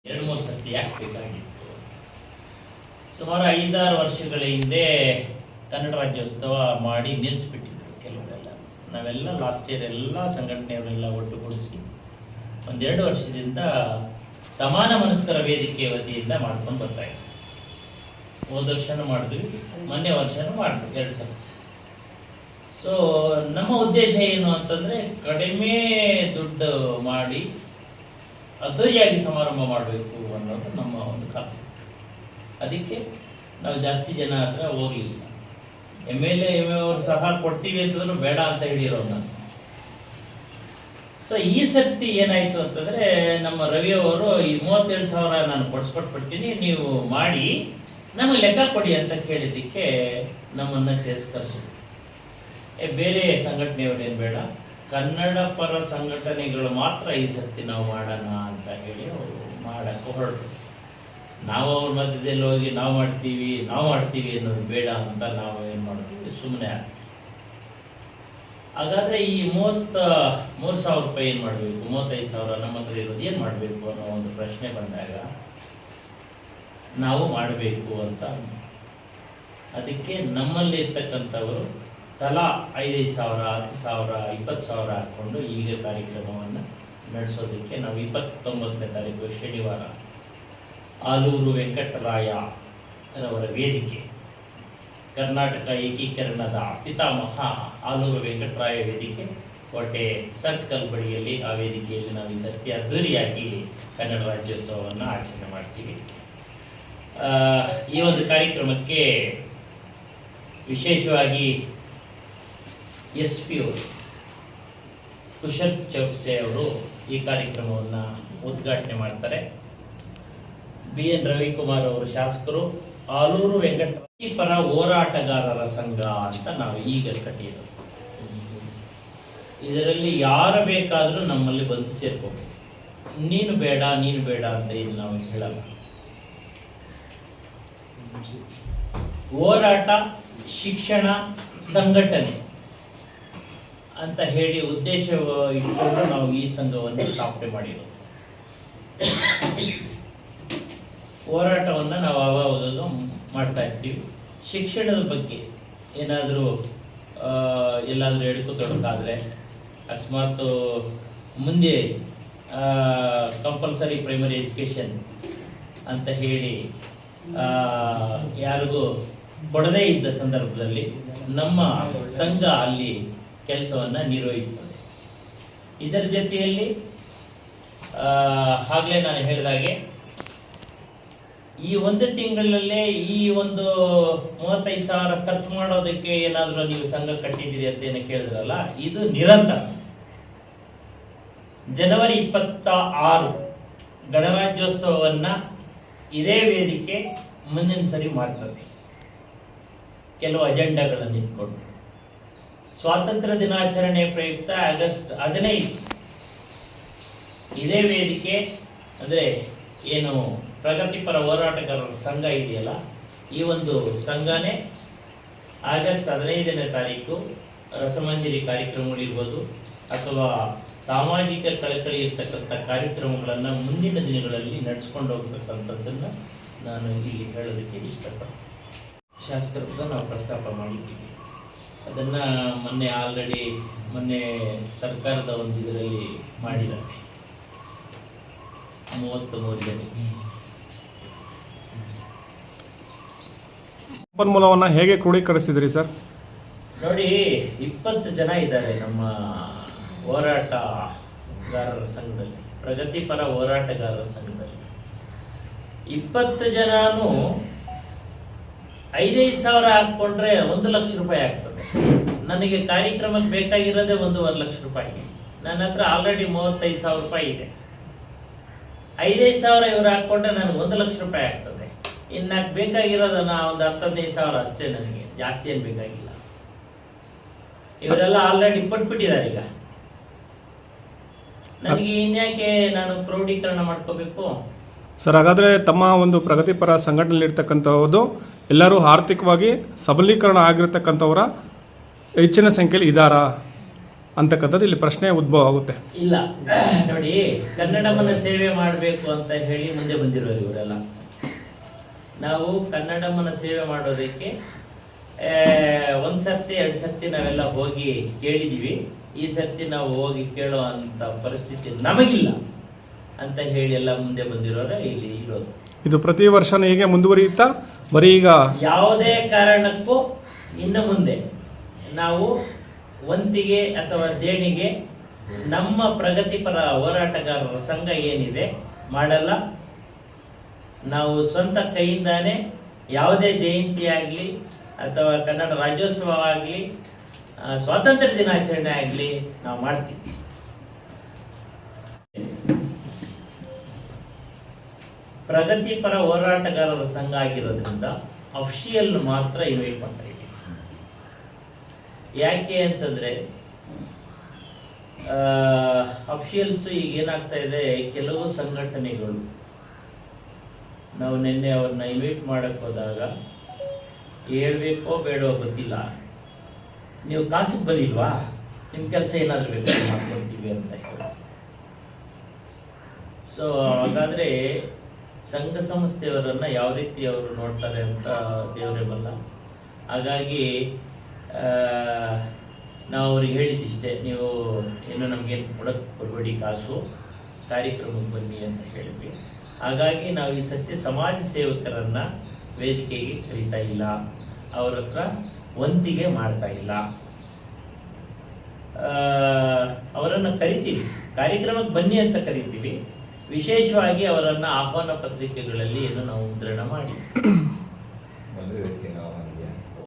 2-3 ಸರ್ತಿ ಯಾಕೆ ಬೇಕಾಗಿತ್ತು? ಸುಮಾರು 5-6 ವರ್ಷಗಳ ಹಿಂದೆ ಕನ್ನಡ ರಾಜ್ಯೋತ್ಸವ ಮಾಡಿ ನಿಲ್ಲಿಸ್ಬಿಟ್ಟಿದ್ರು ಕೆಲವರೆಲ್ಲ. ನಾವೆಲ್ಲ ಲಾಸ್ಟ್ ಇಯರ್ ಎಲ್ಲ ಸಂಘಟನೆಯವರೆಲ್ಲ ಒಟ್ಟುಗೂಡಿಸಿ 1-2 ವರ್ಷದಿಂದ ಸಮಾನ ಮನಸ್ಕರ ವೇದಿಕೆ ವತಿಯಿಂದ ಮಾಡ್ಕೊಂಡು ಬರ್ತಾ ಇದ್ವಿ. ಹೋದ ವರ್ಷನೂ ಮಾಡಿದ್ವಿ, ಮೊನ್ನೆ ವರ್ಷನೂ ಮಾಡಿದ್ವಿ 2 ಸಲ. ಸೊ ನಮ್ಮ ಉದ್ದೇಶ ಏನು ಅಂತಂದರೆ, ಕಡಿಮೆ ದುಡ್ಡು ಮಾಡಿ ಅದ್ದೂರಿಯಾಗಿ ಸಮಾರಂಭ ಮಾಡಬೇಕು ಅನ್ನೋದು ನಮ್ಮ ಒಂದು ಕಾನ್ಸೆಪ್ಟ್. ಅದಕ್ಕೆ ನಾವು ಜಾಸ್ತಿ ಜನ ಹತ್ರ ಹೋಗಲಿಲ್ಲ. MLA ಅವರು ಸಹ ಕೊಡ್ತೀವಿ ಅಂತಂದ್ರೂ ಬೇಡ ಅಂತ ಹೇಳಿರೋ ನಾನು. ಸೊ ಈ ಸರ್ತಿ ಏನಾಯಿತು ಅಂತಂದರೆ, ನಮ್ಮ ರವಿಯವರು ಈ 37,000 ನಾನು ಕೊಡಿಸ್ಕೊಟ್ಬಿಡ್ತೀನಿ, ನೀವು ಮಾಡಿ ನಮಗೆ ಲೆಕ್ಕ ಕೊಡಿ ಅಂತ ಕೇಳಿದ್ದಕ್ಕೆ ನಮ್ಮನ್ನು ತಿರಸ್ಕರಿಸಿದ್ರು. ಬೇರೆ ಸಂಘಟನೆಯವರೇನು ಬೇಡ, ಕನ್ನಡ ಪರ ಸಂಘಟನೆಗಳು ಮಾತ್ರ ಈ ಸರ್ತಿ ನಾವು ಮಾಡೋಣ ಅಂತ ಹೇಳಿ ಅವರು ಮಾಡೋಕ್ಕೆ ಹೊರಟರು. ನಾವು ಅವ್ರ ಮಧ್ಯದಲ್ಲಿ ಹೋಗಿ ನಾವು ಮಾಡ್ತೀವಿ ಅನ್ನೋದು ಬೇಡ ಅಂತ ನಾವು ಏನು ಮಾಡ್ತೀವಿ, ಸುಮ್ಮನೆ. ಹಾಗಾದರೆ ಈ 33,000 ರೂಪಾಯಿ ಏನು ಮಾಡಬೇಕು, 35,000 ನಮ್ಮ ಹತ್ರ ಇರೋದು ಏನು ಮಾಡಬೇಕು ಅನ್ನೋ ಒಂದು ಪ್ರಶ್ನೆ ಬಂದಾಗ ನಾವು ಮಾಡಬೇಕು ಅಂತ. ಅದಕ್ಕೆ ನಮ್ಮಲ್ಲಿ ಇರ್ತಕ್ಕಂಥವರು ತಲಾ 5,000, 10,000, 20,000 ಹಾಕ್ಕೊಂಡು ಈಗ ಕಾರ್ಯಕ್ರಮವನ್ನು ನಡೆಸೋದಕ್ಕೆ ನಾವು 29ನೇ ತಾರೀಕು ಶನಿವಾರ ಆಲೂರು ವೆಂಕಟರಾಯ ಅವರ ವೇದಿಕೆ, ಕರ್ನಾಟಕ ಏಕೀಕರಣದ ಪಿತಾಮಹ ಆಲೂರು ವೆಂಕಟರಾಯ ವೇದಿಕೆ, ಕೋಟೆ ಸರ್ಕಲ್ ಬಳಿಯಲ್ಲಿ ಆ ವೇದಿಕೆಯಲ್ಲಿ ನಾವು ಈ ಸರ್ತಿ ಅದ್ದೂರಿಯಾಗಿ ಕನ್ನಡ ರಾಜ್ಯೋತ್ಸವವನ್ನು ಆಚರಣೆ ಮಾಡ್ತೀವಿ. ಈ ಒಂದು ಕಾರ್ಯಕ್ರಮಕ್ಕೆ ವಿಶೇಷವಾಗಿ SP ಅವರು ಕುಶಲ್ ಚೌಕ್ಸೆ ಅವರು ಈ ಕಾರ್ಯಕ್ರಮವನ್ನು ಉದ್ಘಾಟನೆ ಮಾಡ್ತಾರೆ. BN ರವಿಕುಮಾರ್ ಅವರು ಶಾಸಕರು, ಆಲೂರು ವೆಂಕಟರಾಯ ಪರ ಹೋರಾಟಗಾರರ ಸಂಘ ಅಂತ ನಾವು ಈಗ ಕಟ್ಟಿರೋದು. ಇದರಲ್ಲಿ ಯಾರು ಬೇಕಾದರೂ ನಮ್ಮಲ್ಲಿ ಬಂದು ಸೇರ್ಕೋಬೇಕು. ನೀನು ಬೇಡ ಅಂತ ಇಲ್ಲಿ ನಾವು ಹೇಳಲ್ಲ. ಹೋರಾಟ, ಶಿಕ್ಷಣ, ಸಂಘಟನೆ ಅಂತ ಹೇಳಿ ಉದ್ದೇಶ ಇಟ್ಕೊಂಡು ನಾವು ಈ ಸಂಘವನ್ನು ಸ್ಥಾಪನೆ ಮಾಡಿರೋದು. ಹೋರಾಟವನ್ನು ನಾವು ಆವಾಗ ಮಾಡ್ತಾ ಇರ್ತೀವಿ. ಶಿಕ್ಷಣದ ಬಗ್ಗೆ ಏನಾದರೂ ಎಲ್ಲಾದರೂ ಎಡ್ಕೊತೊಡಕಾದರೆ, ಅಕಸ್ಮಾತ್ ಮುಂದೆ ಕಂಪಲ್ಸರಿ ಪ್ರೈಮರಿ ಎಜುಕೇಷನ್ ಅಂತ ಹೇಳಿ ಯಾರಿಗೂ ಕೊಡದೇ ಇದ್ದ ಸಂದರ್ಭದಲ್ಲಿ ನಮ್ಮ ಸಂಘ ಅಲ್ಲಿ ಕೆಲಸವನ್ನು ನಿರ್ವಹಿಸ್ತದೆ. ಇದರ ಜೊತೆಯಲ್ಲಿ ಆಗಲೇ ನಾನು ಹೇಳಿದಾಗೆ ಈ ಒಂದು ತಿಂಗಳಲ್ಲೇ ಈ ಒಂದು 35,000 ಖರ್ಚು ಮಾಡೋದಕ್ಕೆ ಏನಾದರೂ ನೀವು ಸಂಘ ಕಟ್ಟಿದ್ದೀರಿ ಅಂತ ಏನು ಕೇಳಿದ್ರಲ್ಲ, ಇದು ನಿರಂತರ. ಜನವರಿ 26 ಗಣರಾಜ್ಯೋತ್ಸವವನ್ನು ಇದೇ ವೇದಿಕೆ ಮುಂದಿನ ಸರಿ ಮಾಡ್ತದೆ, ಕೆಲವು ಅಜೆಂಡಾಗಳನ್ನು ಇಟ್ಕೊಂಡು. ಸ್ವಾತಂತ್ರ್ಯ ದಿನಾಚರಣೆ ಪ್ರಯುಕ್ತ ಆಗಸ್ಟ್ 15 ಇದೇ ವೇದಿಕೆ, ಅಂದರೆ ಏನು ಪ್ರಗತಿಪರ ಹೋರಾಟಗಾರರ ಸಂಘ ಇದೆಯಲ್ಲ, ಈ ಒಂದು ಸಂಘನೇ ಆಗಸ್ಟ್ 15ನೇ ತಾರೀಕು ರಸಮಂಜರಿ ಕಾರ್ಯಕ್ರಮಗಳಿರ್ಬೋದು ಅಥವಾ ಸಾಮಾಜಿಕ ಕಳಕಳಿ ಇರ್ತಕ್ಕಂಥ ಕಾರ್ಯಕ್ರಮಗಳನ್ನು ಮುಂದಿನ ದಿನಗಳಲ್ಲಿ ನಡೆಸ್ಕೊಂಡು ಹೋಗ್ತಕ್ಕಂಥದ್ದನ್ನು ನಾನು ಇಲ್ಲಿ ಹೇಳೋದಕ್ಕೆ ಇಷ್ಟಪಡ್ತೀನಿ. ಶಾಸಕರ ಕೂಡ ನಾವು ಪ್ರಸ್ತಾಪ ಮಾಡಿದ್ದೀವಿ. ಅದನ್ನು ಮೊನ್ನೆ ಸರ್ಕಾರದ ಒಂದು ಇದರಲ್ಲಿ ಮಾಡಿದ್ದಾರೆ, 33 ಜನ. ಸಂಪನ್ಮೂಲವನ್ನು ಹೇಗೆ ಕ್ರೋಢೀಕರಿಸಿದ್ರಿ ಸರ್? ನೋಡಿ, 20 ಜನ ಇದ್ದಾರೆ ನಮ್ಮ ಹೋರಾಟಗಾರರ ಸಂಘದಲ್ಲಿ, ಪ್ರಗತಿಪರ ಹೋರಾಟಗಾರರ ಸಂಘದಲ್ಲಿ. 20 ಜನನು 5,000 ಹಾಕ್ಕೊಂಡ್ರೆ 1 ಲಕ್ಷ ರೂಪಾಯಿ ಆಗ್ತದೆ. ನನಗೆ ಕಾರ್ಯಕ್ರಮಕ್ಕೆ ಬೇಕಾಗಿರೋದೇ 1.5 ಲಕ್ಷ ರೂಪಾಯಿ. ನನ್ನ ಹತ್ರ ಆಲ್ರೆಡಿ 35,000 ರೂಪಾಯಿ ಇದೆ. 5,000 ಇವರು ಹಾಕ್ಕೊಂಡ್ರೆ ನನಗೆ 1 ಲಕ್ಷ ರೂಪಾಯಿ ಆಗ್ತದೆ. ಇನ್ನು ಬೇಕಾಗಿರೋದು ಒಂದು 15,000 ಅಷ್ಟೇ, ನನಗೆ ಜಾಸ್ತಿ ಏನು ಬೇಕಾಗಿಲ್ಲ. ಇವರೆಲ್ಲ ಆಲ್ರೆಡಿ ಕೊಟ್ಬಿಟ್ಟಿದ್ದಾರೆ. ಈಗ ನನಗೆ ಇನ್ಯಾಕೆ ನಾನು ಕ್ರೋಢೀಕರಣ ಮಾಡ್ಕೋಬೇಕು ಸರ್? ಹಾಗಾದರೆ ತಮ್ಮ ಒಂದು ಪ್ರಗತಿಪರ ಸಂಘಟನೆಯಲ್ಲಿರ್ತಕ್ಕಂಥದ್ದು ಎಲ್ಲರೂ ಆರ್ಥಿಕವಾಗಿ ಸಬಲೀಕರಣ ಆಗಿರ್ತಕ್ಕಂಥವರ ಹೆಚ್ಚಿನ ಸಂಖ್ಯೆಯಲ್ಲಿ ಇದ್ದಾರಾ? ಅಂತಕ್ಕಂಥದ್ದು ಇಲ್ಲಿ ಪ್ರಶ್ನೆ ಉದ್ಭವ ಆಗುತ್ತೆ. ಇಲ್ಲ ನೋಡಿ, ಕನ್ನಡಮನ ಸೇವೆ ಮಾಡಬೇಕು ಅಂತ ಹೇಳಿ ಮುಂದೆ ಬಂದಿರೋರು ಇವರೆಲ್ಲ. ನಾವು ಕನ್ನಡಮನ ಸೇವೆ ಮಾಡೋದಕ್ಕೆ ಒಂದು ಸರ್ತಿ 2 ಸರ್ತಿ ನಾವೆಲ್ಲ ಹೋಗಿ ಕೇಳಿದ್ದೀವಿ. ಈ ಸರ್ತಿ ನಾವು ಹೋಗಿ ಕೇಳೋ ಅಂತ ಪರಿಸ್ಥಿತಿ ನಮಗಿಲ್ಲ ಅಂತ ಹೇಳಿ ಎಲ್ಲ ಮುಂದೆ ಬಂದಿರೋರೆ ಇಲ್ಲಿ ಇರೋದು. ಇದು ಪ್ರತಿ ವರ್ಷನೂ ಹೀಗೆ ಮುಂದುವರಿಯುತ್ತಾ ಬರೀ ಈಗ ಯಾವುದೇ ಕಾರಣಕ್ಕೂ ಇನ್ನು ಮುಂದೆ ನಾವು ವಂತಿಗೆ ಅಥವಾ ದೇಣಿಗೆ ನಮ್ಮ ಪ್ರಗತಿಪರ ಹೋರಾಟಗಾರರ ಸಂಘ ಏನಿದೆ ಮಾಡಲ್ಲ. ನಾವು ಸ್ವಂತ ಕೈಯಿಂದಾನೇ ಯಾವುದೇ ಜಯಂತಿ ಆಗಲಿ ಅಥವಾ ಕನ್ನಡ ರಾಜ್ಯೋತ್ಸವ ಆಗಲಿ ಸ್ವಾತಂತ್ರ್ಯ ದಿನಾಚರಣೆ ಆಗಲಿ ನಾವು ಮಾಡ್ತೀವಿ. ಪ್ರಗತಿಪರ ಹೋರಾಟಗಾರರ ಸಂಘ ಆಗಿರೋದ್ರಿಂದ ಅಫಿಷಿಯಲ್ ಮಾತ್ರ ಇನ್ವೈಟ್ ಮಾಡ್ತಾ ಇದ್ದೀವಿ. ಯಾಕೆ ಅಂತಂದ್ರೆ ಅಫಿಷಿಯಲ್ಸ್ ಈಗ ಏನಾಗ್ತಾ ಇದೆ, ಕೆಲವು ಸಂಘಟನೆಗಳು ನಾವು ನಿನ್ನೆ ಅವ್ರನ್ನ ಇನ್ವೈಟ್ ಮಾಡಕ್ಕೆ ಹೋದಾಗ ಹೇಳ್ಬೇಕೋ ಬೇಡೋ ಗೊತ್ತಿಲ್ಲ, ನೀವು ಕಾಸಿಗೆ ಬಂದಿಲ್ವಾ, ನಿಮ್ಮ ಕೆಲಸ ಏನಾದರೂ ಬೇಕು ಮಾಡ್ಕೊಡ್ತೀವಿ ಅಂತ ಹೇಳಿ. ಸೊ ಹಾಗಾದರೆ ಸಂಘ ಸಂಸ್ಥೆಯವರನ್ನು ಯಾವ ರೀತಿ ಅವರು ನೋಡ್ತಾರೆ ಅಂತ ದೇವರೇ ಬಲ್ಲ. ಹಾಗಾಗಿ ನಾವು ಅವ್ರಿಗೆ ಹೇಳಿದ್ದಿಷ್ಟೇ, ನೀವು ಏನು ನಮಗೇನು ಕೊಡಕ್ಕೆ ಬರಬೇಡಿ, ಕಾಸು ಕಾರ್ಯಕ್ರಮಕ್ಕೆ ಬನ್ನಿ ಅಂತ ಹೇಳಿದ್ವಿ. ಹಾಗಾಗಿ ನಾವು ಈ ಸತ್ಯ ಸಮಾಜ ಸೇವಕರನ್ನು ವೇದಿಕೆಗೆ ಕರೀತಾ ಇಲ್ಲ, ಅವ್ರ ಹತ್ರ ವಂತಿಗೆ ಮಾಡ್ತಾ ಇಲ್ಲ. ಅವರನ್ನು ಕರಿತೀವಿ, ಕಾರ್ಯಕ್ರಮಕ್ಕೆ ಬನ್ನಿ ಅಂತ ಕರಿತೀವಿ. ವಿಶೇಷವಾಗಿ ಅವರನ್ನು ಆಹ್ವಾನ ಪತ್ರಿಕೆಗಳಲ್ಲಿ ಏನು ನಾವು ಮುದ್ರಣ ಮಾಡಿ